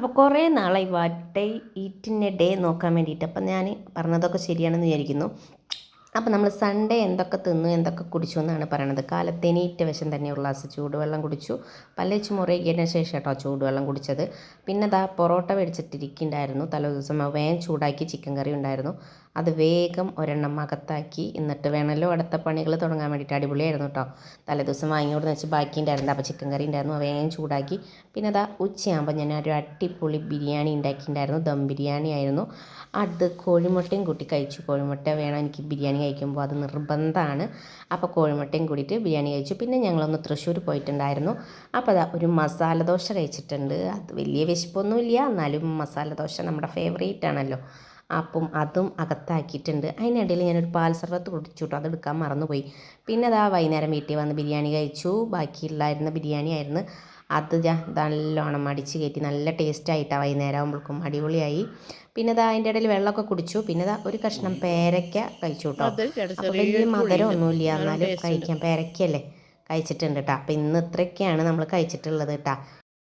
അപ്പോൾ കുറേ നാളായി what I eat in A day നോക്കാൻ വേണ്ടിയിട്ട്. അപ്പം ഞാൻ പറഞ്ഞതൊക്കെ ശരിയാണെന്ന് വിചാരിക്കുന്നു. അപ്പോൾ നമ്മൾ സൺഡേ എന്തൊക്കെ തിന്നു എന്തൊക്കെ കുടിച്ചു എന്നാണ് പറയണത്. കാലത്തെനീറ്റ വശം തന്നെ ഒരു ഗ്ലാസ് ചൂടുവെള്ളം കുടിച്ചു. പല്ലേച്ച് മുറിയിക്കതിന് ശേഷം കേട്ടോ ചൂടുവെള്ളം കുടിച്ചത്. പിന്നെ ദാ പൊറോട്ട മേടിച്ചിട്ടിരിക്കുന്നുണ്ടായിരുന്നു തലേ ദിവസം. വേഗം ചൂടാക്കി ചിക്കൻ കറി ഉണ്ടായിരുന്നു. അത് വേഗം ഒരെണ്ണം അകത്താക്കി എന്നിട്ട് വേണമല്ലോ അടുത്ത പണികൾ തുടങ്ങാൻ വേണ്ടിയിട്ട്. അടിപൊളിയായിരുന്നു കേട്ടോ. തലേ ദിവസം വാങ്ങിയോട് വെച്ച് ബാക്കി ഉണ്ടായിരുന്നു. അപ്പോൾ ചിക്കൻ കറി ഉണ്ടായിരുന്നു, വേഗം ചൂടാക്കി. പിന്നെ അതാ ഉച്ചയാകുമ്പോൾ ഞാൻ ഒരു അടിപൊളി ബിരിയാണി ഉണ്ടാക്കിയിട്ടുണ്ടായിരുന്നു. ദം ബിരിയാണി ആയിരുന്നു. അത് കോഴിമുട്ടയും കൂട്ടി കഴിച്ചു. കോഴിമുട്ട വേണം എനിക്ക് ബിരിയാണി കഴിക്കുമ്പോൾ, അത് നിർബന്ധമാണ്. അപ്പോൾ കോഴിമുട്ടയും കൂടിയിട്ട് ബിരിയാണി കഴിച്ചു. പിന്നെ ഞങ്ങളൊന്ന് തൃശ്ശൂർ പോയിട്ടുണ്ടായിരുന്നു. അപ്പോൾ അതാ ഒരു മസാല ദോശ കഴിച്ചിട്ടുണ്ട്. അത് വലിയ വിശപ്പൊന്നുമില്ല, എന്നാലും മസാല ദോശ നമ്മുടെ ഫേവറേറ്റ് ആണല്ലോ. അപ്പം അതും അകത്താക്കിയിട്ടുണ്ട്. അതിനിടയിൽ ഞാനൊരു പാൽ സർബത്ത് കുടിച്ചു കേട്ടോ, അതെടുക്കാൻ മറന്നുപോയി. പിന്നെ അതാ വൈകുന്നേരം വീട്ടിൽ വന്ന് ബിരിയാണി കഴിച്ചു. ബാക്കിയുള്ളായിരുന്ന ബിരിയാണി ആയിരുന്നു. അത് നല്ലോണം അടിച്ച് കയറ്റി നല്ല ടേസ്റ്റായിട്ടാണ് വൈകുന്നേരം ആകുമ്പോഴേക്കും അടിപൊളിയായി. പിന്നെ ഇതാ അതിൻ്റെ ഇടയിൽ വെള്ളമൊക്കെ കുടിച്ചു. പിന്നെ ഇതാ ഒരു കഷ്ണം പേരയ്ക്ക കഴിച്ചു കേട്ടോ. അപ്പോൾ വലിയ മധുരം ഒന്നുമില്ല, എന്നാലും കഴിക്കാം, പേരയ്ക്കല്ലേ കഴിച്ചിട്ടുണ്ട് കേട്ടോ. അപ്പോൾ ഇന്ന് ഇത്രയൊക്കെയാണ് നമ്മൾ കഴിച്ചിട്ടുള്ളത് കേട്ടോ.